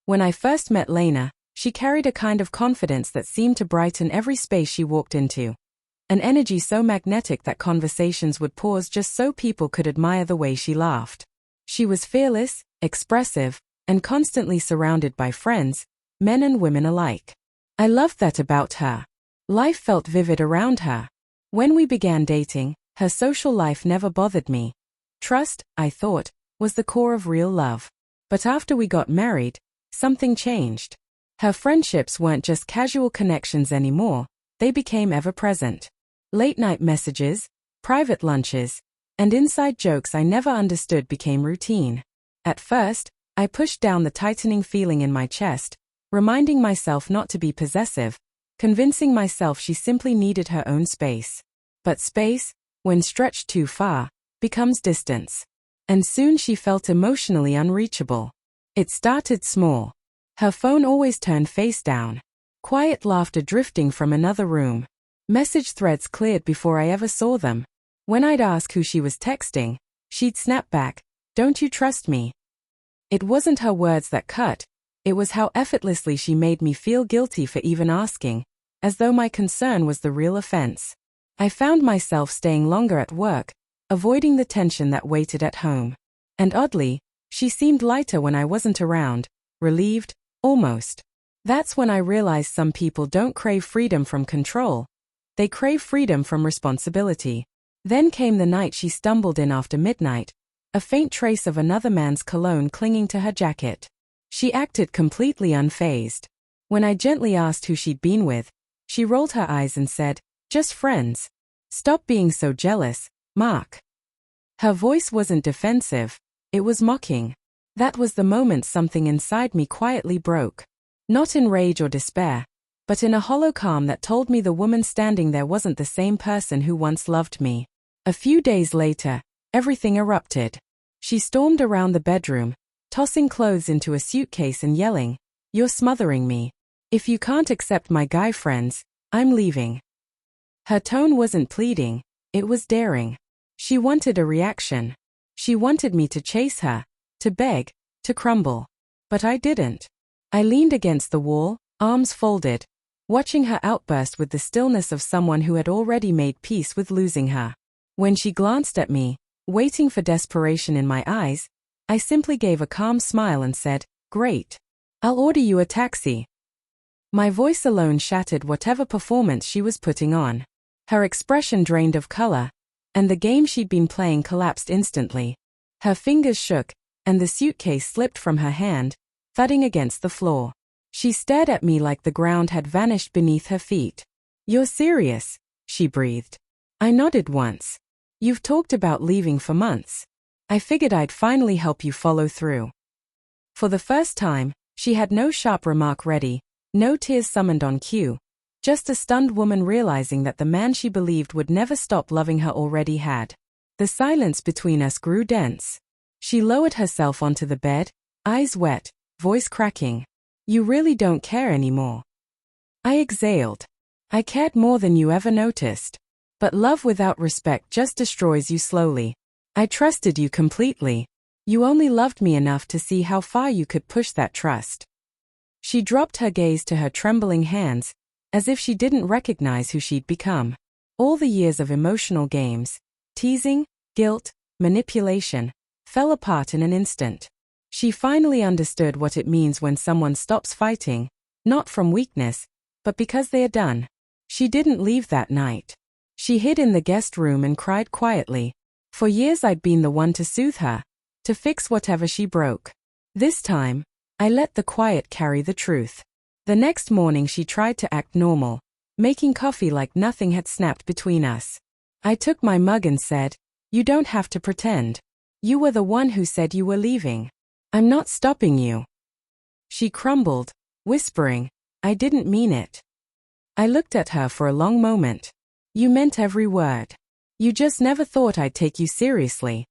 When I first met Lena, she carried a kind of confidence that seemed to brighten every space she walked into. An energy so magnetic that conversations would pause just so people could admire the way she laughed. She was fearless, expressive, and constantly surrounded by friends, men and women alike. I loved that about her. Life felt vivid around her. When we began dating, her social life never bothered me. Trust, I thought, was the core of real love. But after we got married, something changed. Her friendships weren't just casual connections anymore, they became ever-present. Late-night messages, private lunches, and inside jokes I never understood became routine. At first, I pushed down the tightening feeling in my chest, reminding myself not to be possessive, convincing myself she simply needed her own space. But space, when stretched too far, becomes distance. And soon she felt emotionally unreachable. It started small. Her phone always turned face down. Quiet laughter drifting from another room. Message threads cleared before I ever saw them. When I'd ask who she was texting, she'd snap back, "Don't you trust me?" It wasn't her words that cut, it was how effortlessly she made me feel guilty for even asking, as though my concern was the real offense. I found myself staying longer at work, avoiding the tension that waited at home. And oddly, she seemed lighter when I wasn't around, relieved, almost. That's when I realized some people don't crave freedom from control. They crave freedom from responsibility. Then came the night she stumbled in after midnight, a faint trace of another man's cologne clinging to her jacket. She acted completely unfazed. When I gently asked who she'd been with, she rolled her eyes and said, "Just friends. Stop being so jealous, Mark." Her voice wasn't defensive, it was mocking. That was the moment something inside me quietly broke. Not in rage or despair, but in a hollow calm that told me the woman standing there wasn't the same person who once loved me. A few days later, everything erupted. She stormed around the bedroom, tossing clothes into a suitcase and yelling, "You're smothering me. If you can't accept my guy friends, I'm leaving." Her tone wasn't pleading, it was daring. She wanted a reaction. She wanted me to chase her, to beg, to crumble. But I didn't. I leaned against the wall, arms folded, watching her outburst with the stillness of someone who had already made peace with losing her. When she glanced at me, waiting for desperation in my eyes, I simply gave a calm smile and said, "Great. I'll order you a taxi." My voice alone shattered whatever performance she was putting on. Her expression drained of color, and the game she'd been playing collapsed instantly. Her fingers shook, and the suitcase slipped from her hand, thudding against the floor. She stared at me like the ground had vanished beneath her feet. "You're serious?" she breathed. I nodded once. "You've talked about leaving for months. I figured I'd finally help you follow through." For the first time, she had no sharp remark ready, no tears summoned on cue, just a stunned woman realizing that the man she believed would never stop loving her already had. The silence between us grew dense. She lowered herself onto the bed, eyes wet, voice cracking. "You really don't care anymore." I exhaled. "I cared more than you ever noticed. But love without respect just destroys you slowly. I trusted you completely. You only loved me enough to see how far you could push that trust." She dropped her gaze to her trembling hands, as if she didn't recognize who she'd become. All the years of emotional games, teasing, guilt, manipulation, fell apart in an instant. She finally understood what it means when someone stops fighting, not from weakness, but because they are done. She didn't leave that night. She hid in the guest room and cried quietly. For years I'd been the one to soothe her, to fix whatever she broke. This time, I let the quiet carry the truth. The next morning she tried to act normal, making coffee like nothing had snapped between us. I took my mug and said, "You don't have to pretend. You were the one who said you were leaving. I'm not stopping you." She crumbled, whispering, "I didn't mean it." I looked at her for a long moment. "You meant every word. You just never thought I'd take you seriously."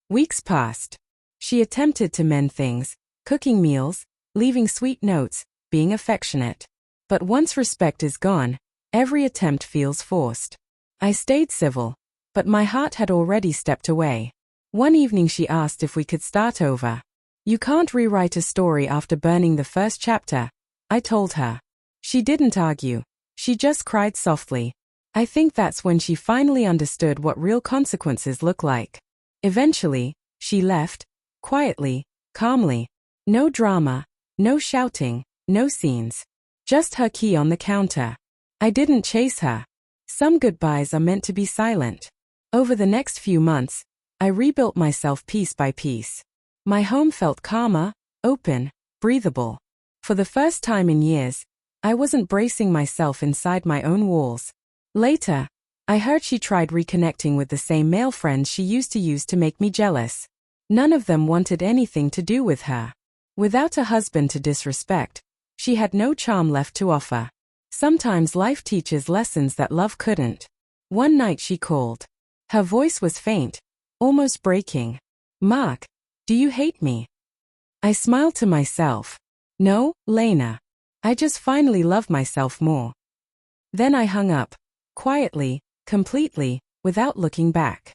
Weeks passed. She attempted to mend things, cooking meals, leaving sweet notes, being affectionate. But once respect is gone, every attempt feels forced. I stayed civil, but my heart had already stepped away. One evening she asked if we could start over. You can't rewrite a story after burning the first chapter, I told her. She didn't argue. She just cried softly. I think that's when she finally understood what real consequences look like. Eventually, she left, quietly, calmly. No drama, no shouting, no scenes. Just her key on the counter. I didn't chase her. Some goodbyes are meant to be silent. Over the next few months, I rebuilt myself piece by piece. My home felt calmer, open, breathable. For the first time in years, I wasn't bracing myself inside my own walls. Later, I heard she tried reconnecting with the same male friends she used to use to make me jealous. None of them wanted anything to do with her. Without a husband to disrespect, she had no charm left to offer. Sometimes life teaches lessons that love couldn't. One night she called. Her voice was faint, almost breaking. Mark, do you hate me? I smiled to myself. No, Lena. I just finally love myself more. Then I hung up. Quietly, completely, without looking back.